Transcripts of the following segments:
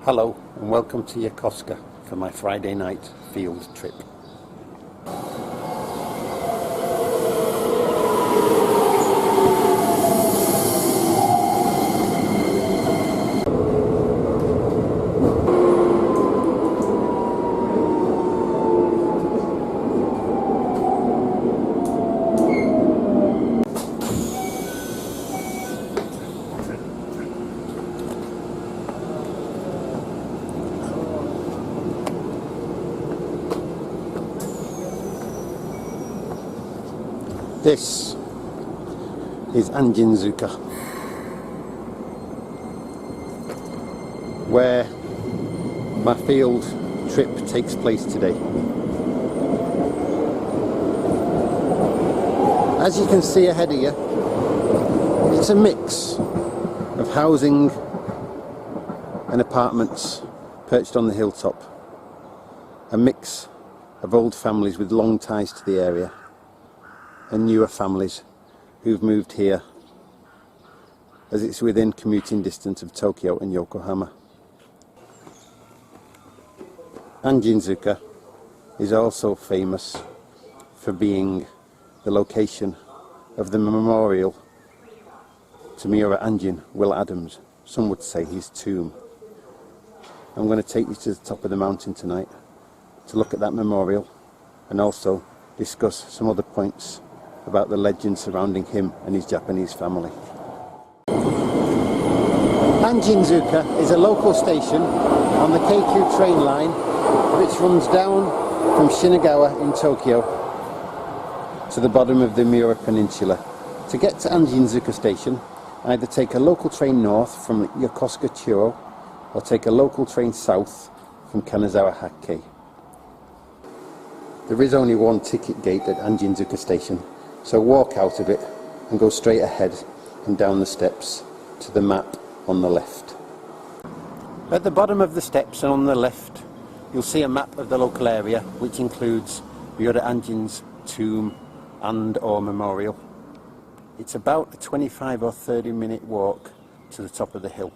Hello and welcome to Yokosuka for my Friday night field trip. This is Anjinzuka, where my field trip takes place today. As you can see ahead of you, it's a mix of housing and apartments perched on the hilltop. A mix of old families with long ties to the area and newer families who've moved here as it's within commuting distance of Tokyo and Yokohama. Anjinzuka is also famous for being the location of the memorial to Miura Anjin, Will Adams, some would say his tomb. I'm going to take you to the top of the mountain tonight to look at that memorial and also discuss some other points about the legend surrounding him and his Japanese family. Anjinzuka is a local station on the Kyushu train line which runs down from Shinagawa in Tokyo to the bottom of the Miura Peninsula. To get to Anjinzuka station, either take a local train north from Yokosuka Churo or take a local train south from Kanazawa Hike. There is only one ticket gate at Anjinzuka station, so walk out of it and go straight ahead and down the steps to the map on the left. At the bottom of the steps and on the left you'll see a map of the local area which includes Miura Anjin's tomb and or memorial. It's about a 25 or 30 minute walk to the top of the hill.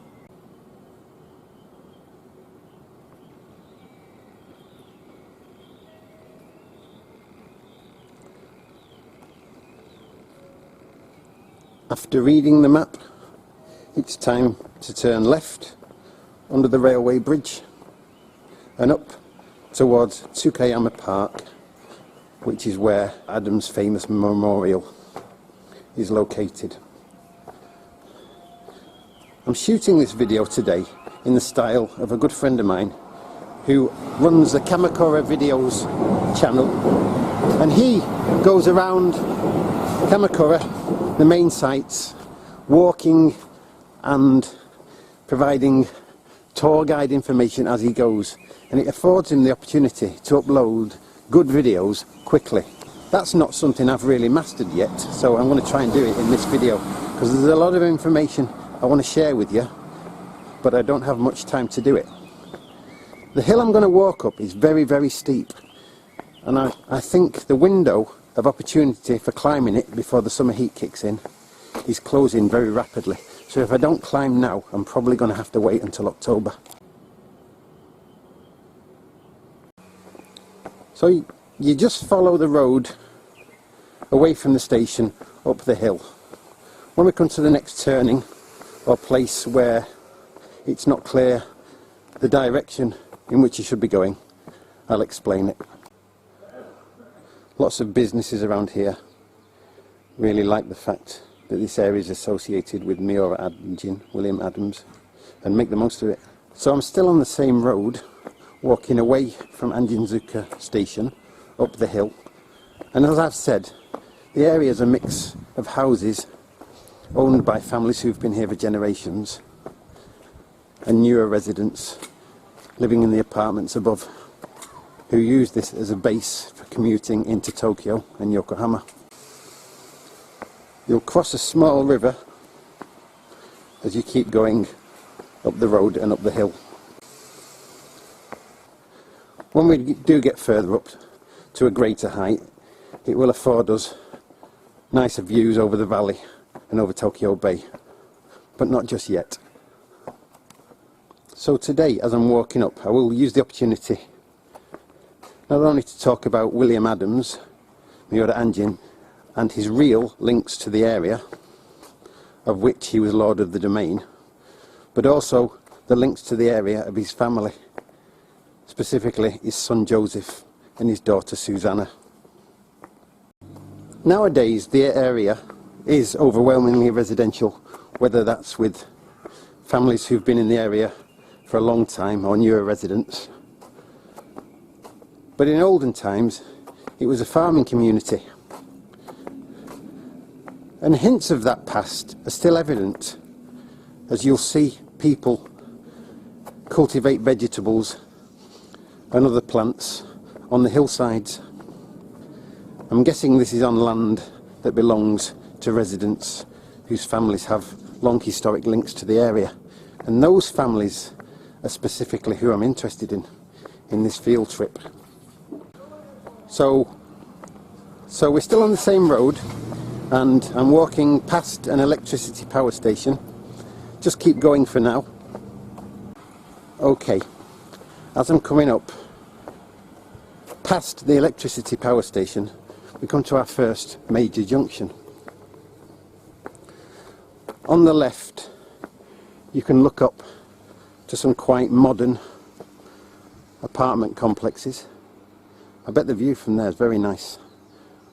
After reading the map, it's time to turn left under the railway bridge and up towards Tsukiyama Park, which is where Adam's famous memorial is located. I'm shooting this video today in the style of a good friend of mine who runs the Kamakura videos channel, and he goes around Kamakura, the main sites, walking and providing tour guide information as he goes, and it affords him the opportunity to upload good videos quickly. That's not something I've really mastered yet, so I'm going to try and do it in this video because there's a lot of information I want to share with you, but I don't have much time to do it. The hill I'm going to walk up is very, very steep, and I think the window of opportunity for climbing it before the summer heat kicks in is closing very rapidly. So if I don't climb now, I'm probably going to have to wait until October. So you just follow the road away from the station up the hill. When we come to the next turning or place where it's not clear the direction in which you should be going, I'll explain it. Lots of businesses around here really like the fact that this area is associated with Miura Anjin, William Adams, and make the most of it. So I'm still on the same road, walking away from Anjinzuka station, up the hill, and as I've said, the area is a mix of houses owned by families who've been here for generations, and newer residents living in the apartments above, who use this as a base for commuting into Tokyo and Yokohama. You'll cross a small river as you keep going up the road and up the hill. When we do get further up to a greater height, it will afford us nicer views over the valley and over Tokyo Bay, but not just yet. So today, as I'm walking up, I will use the opportunity not only to talk about William Adams, Miura Anjin, and his real links to the area, of which he was Lord of the Domain, but also the links to the area of his family, specifically his son Joseph and his daughter Susanna. Nowadays the area is overwhelmingly residential, whether that's with families who've been in the area for a long time or newer residents. But in olden times it was a farming community, and hints of that past are still evident, as you'll see people cultivate vegetables and other plants on the hillsides. I'm guessing this is on land that belongs to residents whose families have long historic links to the area, and those families are specifically who I'm interested in this field trip. So we're still on the same road, and I'm walking past an electricity power station. Just keep going for now. Okay, as I'm coming up past the electricity power station, we come to our first major junction. On the left you can look up to some quite modern apartment complexes. I bet the view from there is very nice,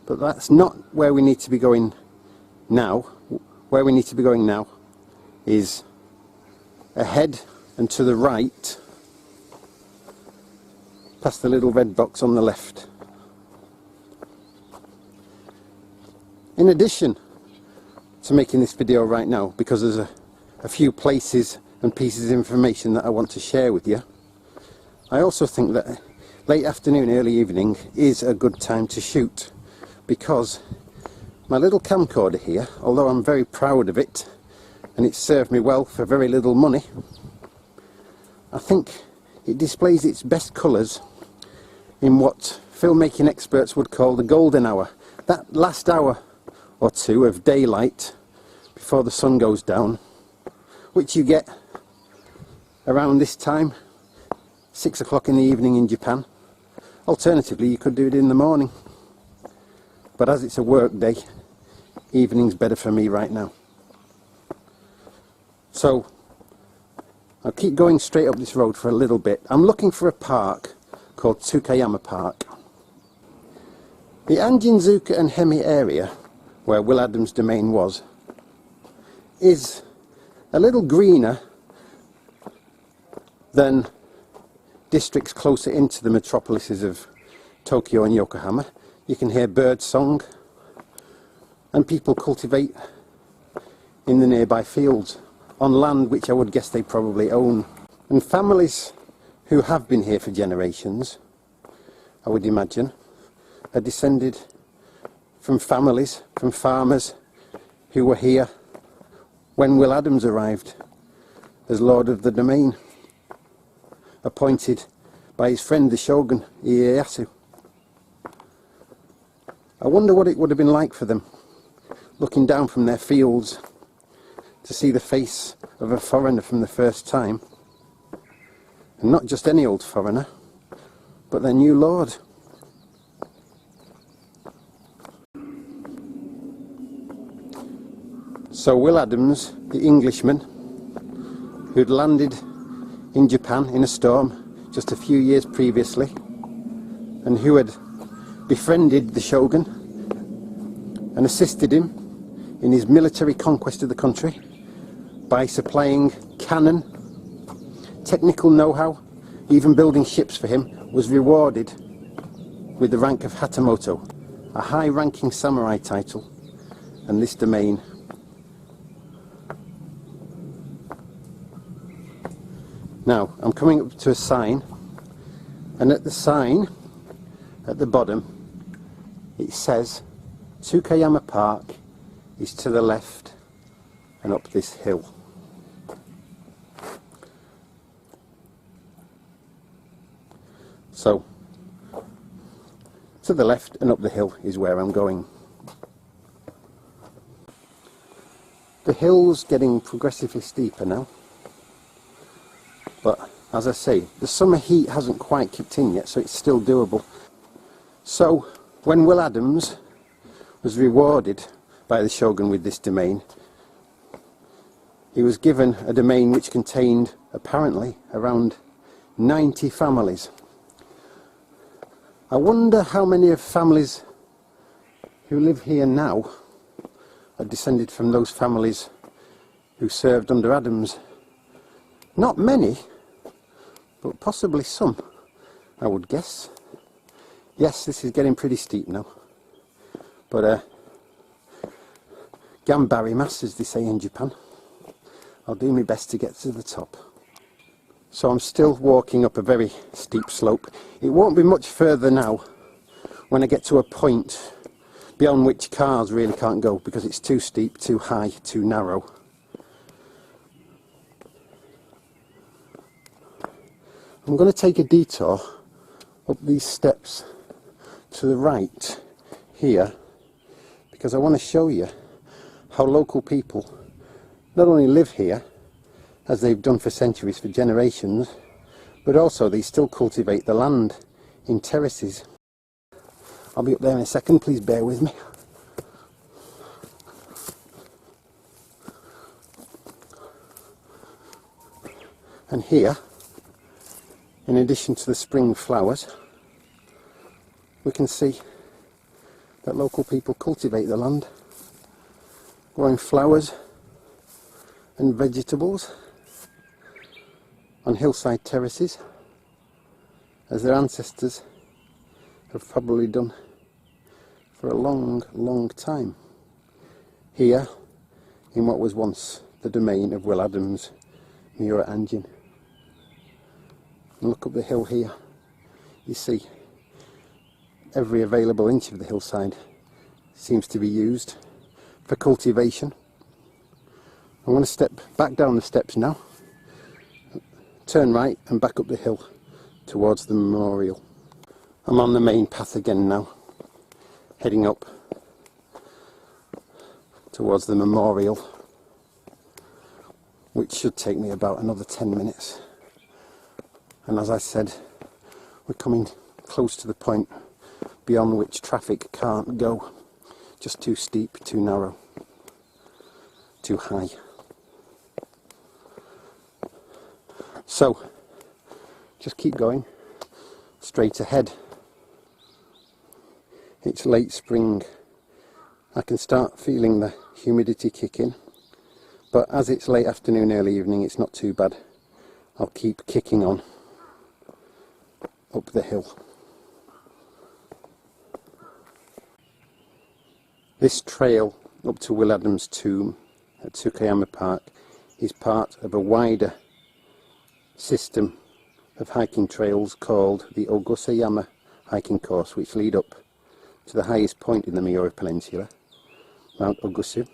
but that's not where we need to be going now. Where we need to be going now is ahead and to the right, past the little red box on the left. In addition to making this video right now, because there's a few places and pieces of information that I want to share with you, I also think that late afternoon, early evening is a good time to shoot, because my little camcorder here, although I'm very proud of it and it's served me well for very little money, I think it displays its best colours in what filmmaking experts would call the golden hour. That last hour or two of daylight before the sun goes down, which you get around this time, 6 o'clock in the evening in Japan. Alternatively, you could do it in the morning, but as it's a work day, evening's better for me right now. So I'll keep going straight up this road for a little bit. I'm looking for a park called Tsukiyama Park. The Anjinzuka and Hemi area, where Will Adams' domain was, is a little greener than districts closer into the metropolises of Tokyo and Yokohama. You can hear bird song, and people cultivate in the nearby fields on land which I would guess they probably own. And families who have been here for generations, I would imagine, are descended from families, from farmers who were here when Will Adams arrived as Lord of the Domain, appointed by his friend the Shogun Ieyasu. I wonder what it would have been like for them, looking down from their fields to see the face of a foreigner from the first time, and not just any old foreigner, but their new lord. So Will Adams, the Englishman, who'd landed in Japan in a storm just a few years previously, and who had befriended the Shogun and assisted him in his military conquest of the country by supplying cannon, technical know-how, even building ships for him, was rewarded with the rank of Hatamoto, a high-ranking samurai title, and this domain. Now, I'm coming up to a sign, and at the sign, at the bottom, it says Tsukiyama Park is to the left and up this hill. So, to the left and up the hill is where I'm going. The hill's getting progressively steeper now, but as I say, the summer heat hasn't quite kicked in yet, so it's still doable. So when Will Adams was rewarded by the Shogun with this domain, he was given a domain which contained apparently around 90 families. I wonder how many of families who live here now are descended from those families who served under Adams. Not many, but possibly some, I would guess. Yes, this is getting pretty steep now, but Gambarimas, as they say in Japan. I'll do my best to get to the top. So I'm still walking up a very steep slope. It won't be much further now when I get to a point beyond which cars really can't go, because it's too steep, too high, too narrow. I'm going to take a detour up these steps to the right here, because I want to show you how local people not only live here, as they've done for centuries, for generations, but also they still cultivate the land in terraces. I'll be up there in a second, please bear with me. And here, in addition to the spring flowers, we can see that local people cultivate the land, growing flowers and vegetables on hillside terraces, as their ancestors have probably done for a long, long time. Here, in what was once the domain of Will Adams' Miura Anjin. And look up the hill here, you see every available inch of the hillside seems to be used for cultivation. I'm going to step back down the steps now, turn right and back up the hill towards the memorial. I'm on the main path again now, heading up towards the memorial, which should take me about another 10 minutes. And as I said, we're coming close to the point beyond which traffic can't go. Just too steep, too narrow, too high. So, just keep going, straight ahead. It's late spring. I can start feeling the humidity kick in, but as it's late afternoon, early evening, it's not too bad. I'll keep kicking on up the hill. This trail up to Will Adams' tomb at Tsukiyama Park is part of a wider system of hiking trails called the Yokosuka hiking course, which lead up to the highest point in the Miura Peninsula, Mount Ogusu,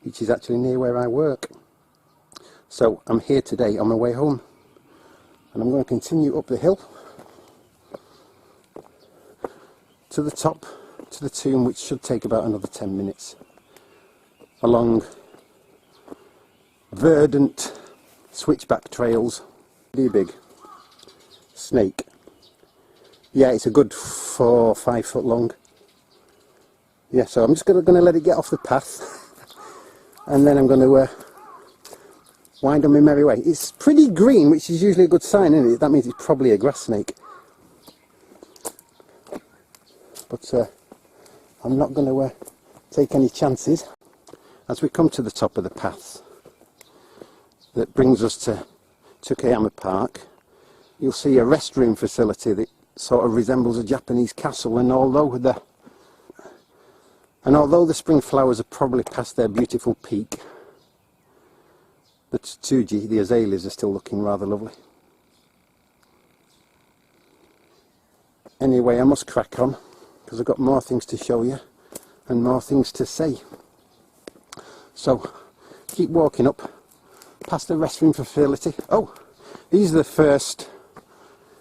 which is actually near where I work. So I'm here today on my way home, and I'm going to continue up the hill to the top, to the tomb, which should take about another 10 minutes, along verdant switchback trails. Really big snake. Yeah, it's a good 4 or 5 foot long. Yeah, so I'm just going to let it get off the path, and then I'm going to wind on my merry way. It's pretty green, which is usually a good sign, isn't it? That means it's probably a grass snake. But I'm not going to take any chances. As we come to the top of the path that brings us to Tsukiyama Park, you'll see a restroom facility that sort of resembles a Japanese castle, and although the spring flowers are probably past their beautiful peak, the tsuji, the azaleas, are still looking rather lovely. Anyway, I must crack on, because I've got more things to show you and more things to say. So keep walking up past the restroom facility. Oh, these are the first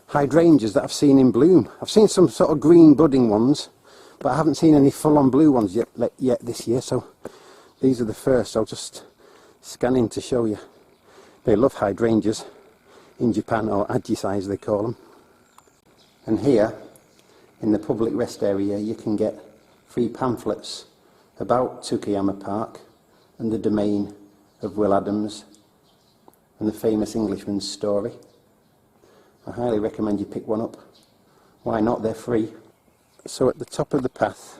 hydrangeas that I've seen in bloom. I've seen some sort of green budding ones, but I haven't seen any full-on blue ones yet this year, so these are the first. I'll just scan in to show you. They love hydrangeas in Japan, or Ajisai as they call them. And here, in the public rest area, you can get free pamphlets about Tsukiyama Park and the domain of Will Adams and the famous Englishman's story. I highly recommend you pick one up. Why not? They're free. So at the top of the path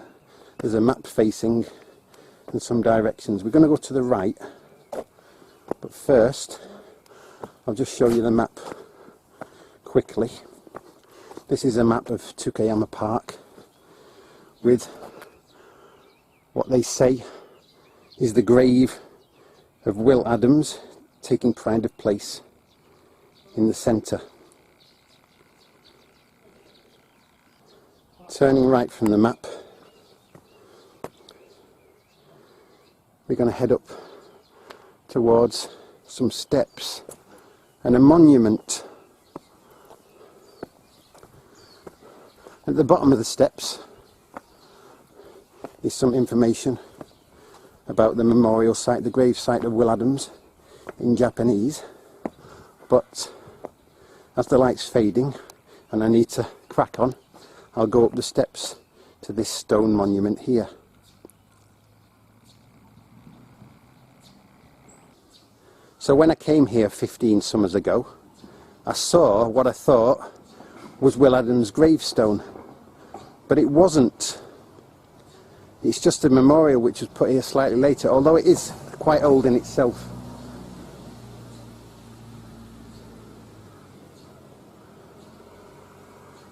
there's a map facing and some directions. We're going to go to the right, but first I'll just show you the map quickly. This is a map of Tsukiyama Park with what they say is the grave of Will Adams, taking pride of place in the centre. Turning right from the map, we're going to head up towards some steps and a monument. At the bottom of the steps is some information about the memorial site, the grave site of Will Adams in Japanese, but as the light's fading and I need to crack on, I'll go up the steps to this stone monument here. So when I came here 15 summers ago, I saw what I thought was Will Adams' gravestone, but it wasn't. It's just a memorial which was put here slightly later, although it is quite old in itself.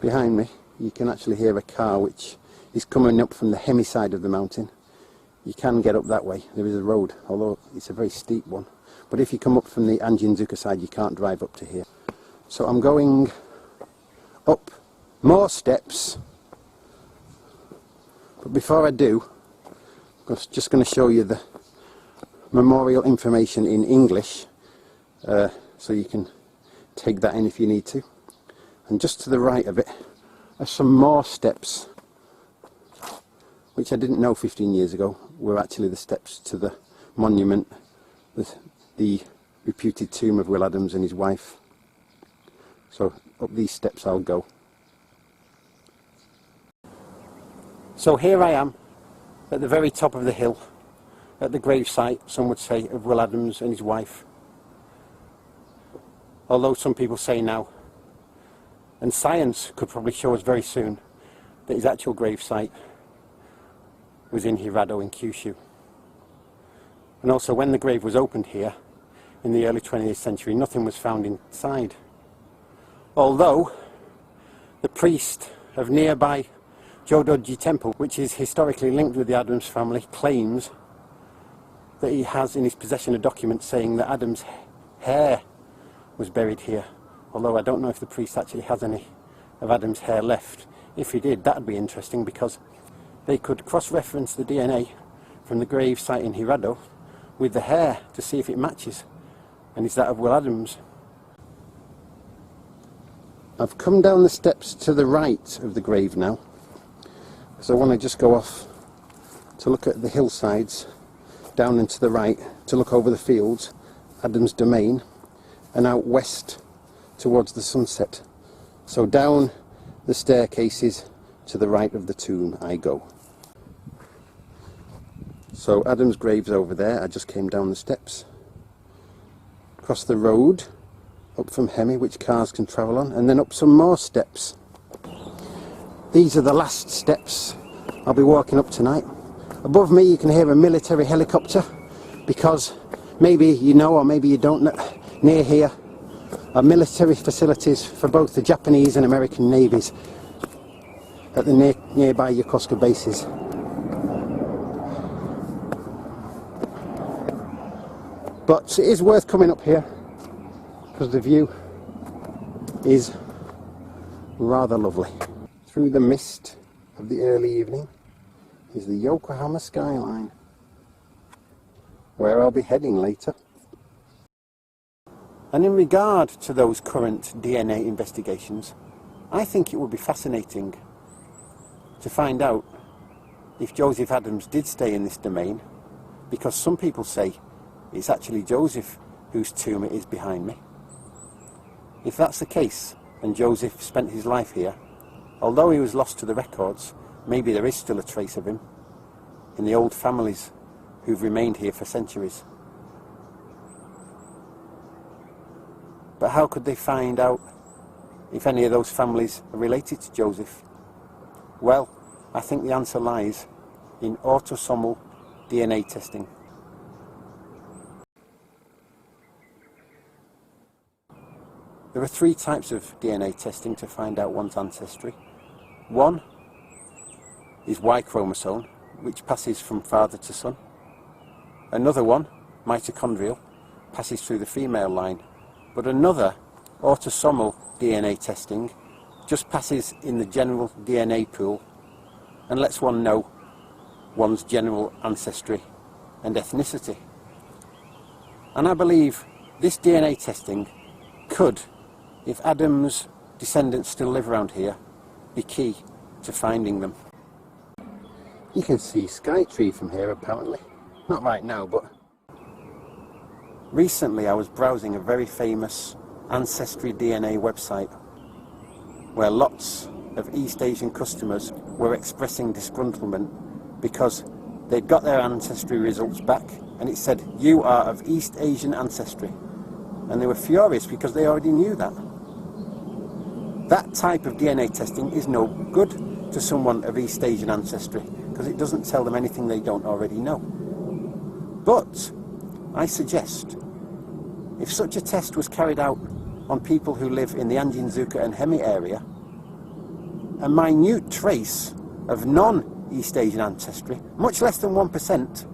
Behind me you can actually hear a car which is coming up from the Hemi side of the mountain. You can get up that way, there is a road, although it's a very steep one. But if you come up from the Anjinzuka side you can't drive up to here. So I'm going up more steps, but before I do, I'm just going to show you the memorial information in English, so you can take that in if you need to. And just to the right of it are some more steps, which I didn't know 15 years ago were actually the steps to the monument, the reputed tomb of Will Adams and his wife. So up these steps I'll go. So here I am at the very top of the hill, at the gravesite, some would say, of Will Adams and his wife. Although some people say now, and science could probably show us very soon, that his actual gravesite was in Hirado in Kyushu. And also when the grave was opened here in the early 20th century, nothing was found inside. Although the priest of nearby Jodoji Temple, which is historically linked with the Adams family, claims that he has in his possession a document saying that Adams' hair was buried here. Although I don't know if the priest actually has any of Adams' hair left. If he did, that would be interesting, because they could cross-reference the DNA from the grave site in Hirado with the hair to see if it matches, and is that of Will Adams. I've come down the steps to the right of the grave now, because I want to just go off to look at the hillsides down and to the right, to look over the fields, Adams' domain, and out west towards the sunset. So down the staircases to the right of the tomb I go. So Adam's grave's over there. I just came down the steps, across the road, up from Hemi, which cars can travel on, and then up some more steps. These are the last steps I'll be walking up tonight. Above me you can hear a military helicopter, because maybe you know or maybe you don't know, near here are military facilities for both the Japanese and American navies at the nearby Yokosuka bases. But it is worth coming up here because the view is rather lovely. Through the mist of the early evening is the Yokohama skyline, where I'll be heading later. And in regard to those current DNA investigations, I think it would be fascinating to find out if Joseph Adams did stay in this domain, because some people say it's actually Joseph whose tomb it is behind me. If that's the case, and Joseph spent his life here, although he was lost to the records, maybe there is still a trace of him in the old families who've remained here for centuries. But how could they find out if any of those families are related to Joseph? Well, I think the answer lies in autosomal DNA testing. There are 3 types of DNA testing to find out one's ancestry. One is Y chromosome, which passes from father to son. Another one, mitochondrial, passes through the female line. But another, autosomal DNA testing, just passes in the general DNA pool and lets one know one's general ancestry and ethnicity. And I believe this DNA testing could, if Adam's descendants still live around here, be key to finding them. You can see Skytree from here apparently. Not right now, but recently I was browsing a very famous Ancestry DNA website where lots of East Asian customers were expressing disgruntlement because they'd got their ancestry results back and it said, "You are of East Asian ancestry." And they were furious because they already knew that. That type of DNA testing is no good to someone of East Asian ancestry because it doesn't tell them anything they don't already know. But I suggest if such a test was carried out on people who live in the Anjinzuka and Hemi area, a minute trace of non-East Asian ancestry, much less than 1%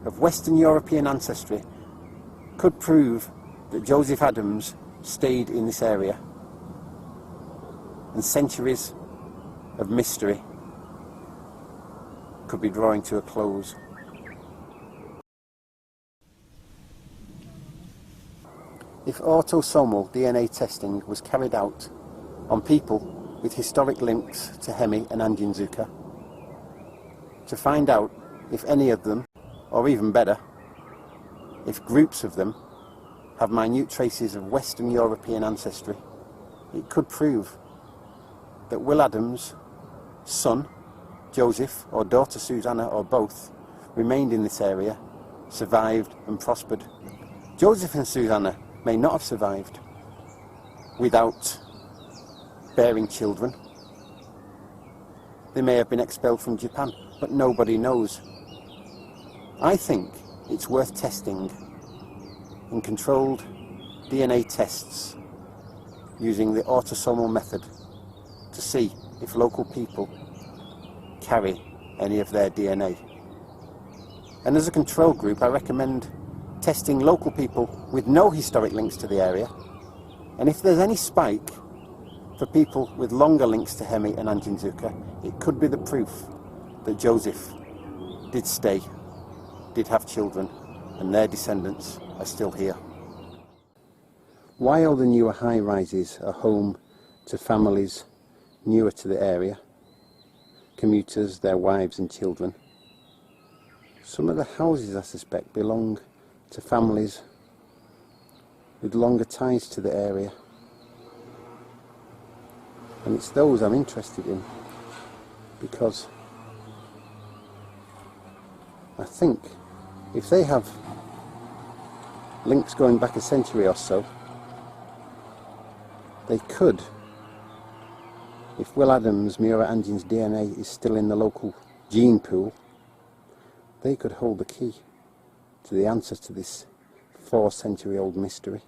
of Western European ancestry, could prove that Joseph Adams stayed in this area, and centuries of mystery could be drawing to a close. If autosomal DNA testing was carried out on people with historic links to Hemi and Anjinzuka, to find out if any of them, or even better, if groups of them, have minute traces of Western European ancestry, it could prove that Will Adams' son, Joseph, or daughter Susanna, or both, remained in this area, survived and prospered. Joseph and Susanna may not have survived without bearing children. They may have been expelled from Japan, but nobody knows. I think it's worth testing in controlled DNA tests using the autosomal method to see if local people carry any of their DNA. And as a control group, I recommend testing local people with no historic links to the area, and if there's any spike for people with longer links to Hemi and Anjinzuka, it could be the proof that Joseph did stay, did have children, and their descendants are still here. While the newer high-rises are home to families newer to the area, commuters, their wives and children, some of the houses, I suspect, belong to families with longer ties to the area, and it's those I'm interested in, because I think if they have links going back a century or so, they could, if Will Adams' Miura Anjin's DNA is still in the local gene pool, they could hold the key to the answer to this 4-century-old mystery.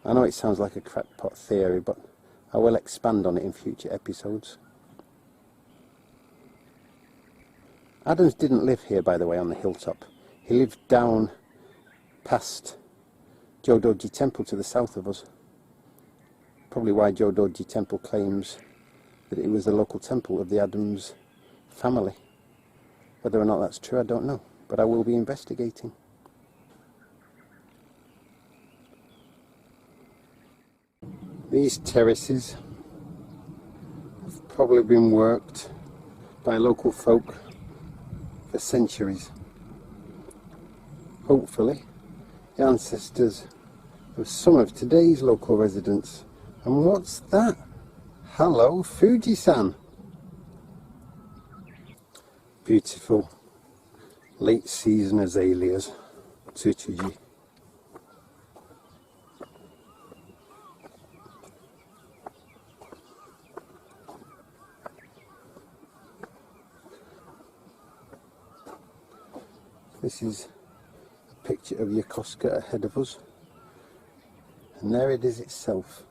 I know it sounds like a crackpot theory, but I will expand on it in future episodes. Adams didn't live here, by the way, on the hilltop. He lived down past Jodoji Temple to the south of us. Probably why Jodoji Temple claims that it was the local temple of the Adams family. Whether or not that's true, I don't know, but I will be investigating. These terraces have probably been worked by local folk for centuries. Hopefully, the ancestors of some of today's local residents. And what's that? Hello, Fujisan! Beautiful late season azaleas, Tsuchuji. This is a picture of Yokosuka ahead of us, and there it is itself,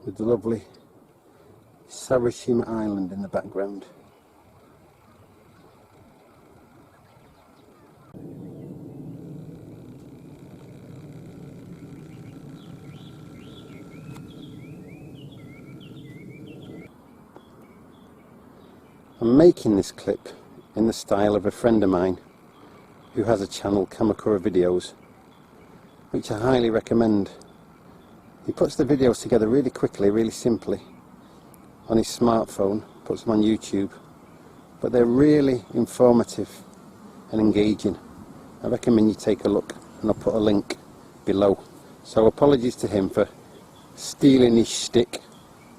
with the lovely Sarashima Island in the background. I'm making this clip in the style of a friend of mine who has a channel, Kamakura Videos, which I highly recommend. He puts the videos together really quickly, really simply, on his smartphone, puts them on YouTube, but they're really informative and engaging. I recommend you take a look, and I'll put a link below. So apologies to him for stealing his shtick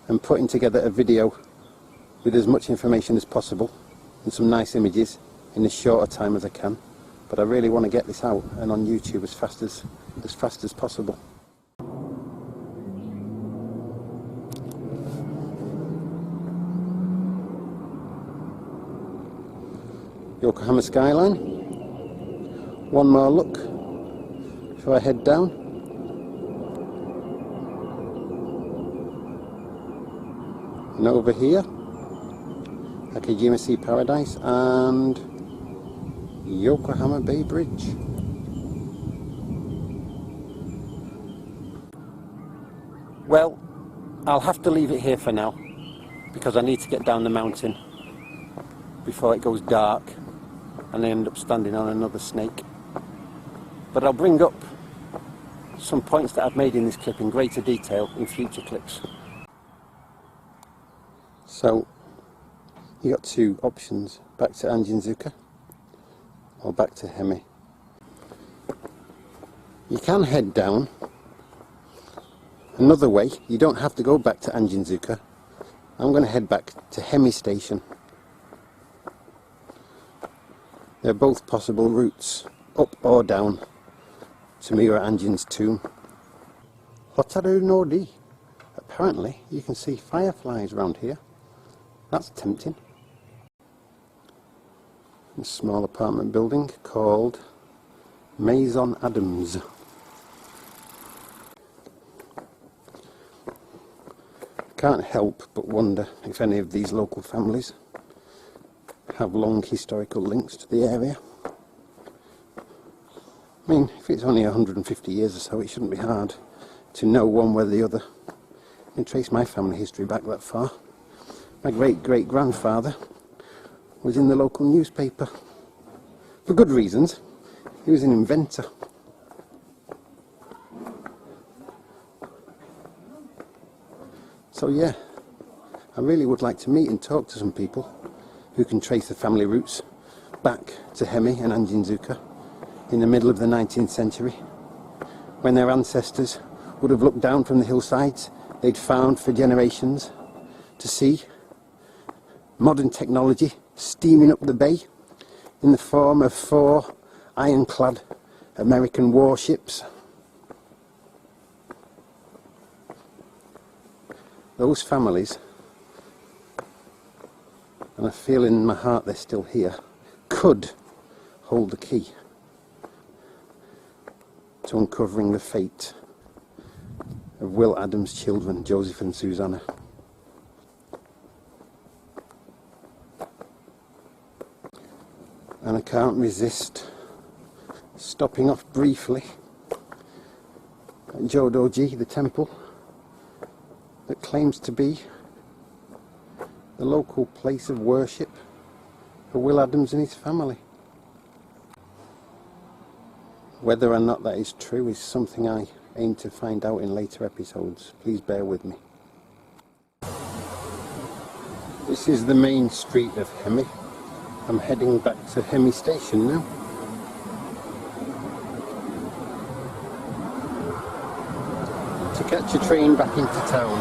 and putting together a video with as much information as possible and some nice images in as short a time as I can. But I really want to get this out and on YouTube as fast as possible. Yokohama skyline. One more look before I head down. And over here, Akijima Sea Paradise and Yokohama Bay Bridge. Well, I'll have to leave it here for now because I need to get down the mountain before it goes dark and I end up standing on another snake. But I'll bring up some points that I've made in this clip in greater detail in future clips. So, you got two options, back to Anjinzuka or back to Hemi. You can head down another way. You don't have to go back to Anjinzuka. I'm going to head back to Hemi station. They're both possible routes, up or down to Miura Anjin's tomb. Hotaru no Ri. Apparently you can see fireflies around here. That's tempting. A small apartment building called Maison Adams. Can't help but wonder if any of these local families have long historical links to the area. I mean, if it's only 150 years or so, it shouldn't be hard to know one way or the other. I can trace my family history back that far. My great-great-grandfather was in the local newspaper. For good reasons. He was an inventor. So yeah, I really would like to meet and talk to some people who can trace the family roots back to Hemi and Anjinzuka in the middle of the 19th century, when their ancestors would have looked down from the hillsides they'd found for generations to see modern technology steaming up the bay in the form of 4 ironclad American warships. Those families, and I feel in my heart they're still here, could hold the key to uncovering the fate of Will Adams' children, Joseph and Susanna. And I can't resist stopping off briefly at Jodoji, the temple that claims to be the local place of worship for Will Adams and his family. Whether or not that is true is something I aim to find out in later episodes. Please bear with me. This is the main street of Hemi. I'm heading back to Hemi station now. catch a train back into town.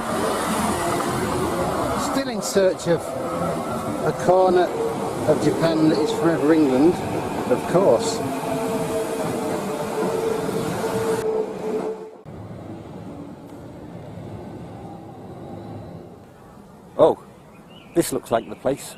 Still in search of a corner of Japan that is forever England, of course. Oh, this looks like the place.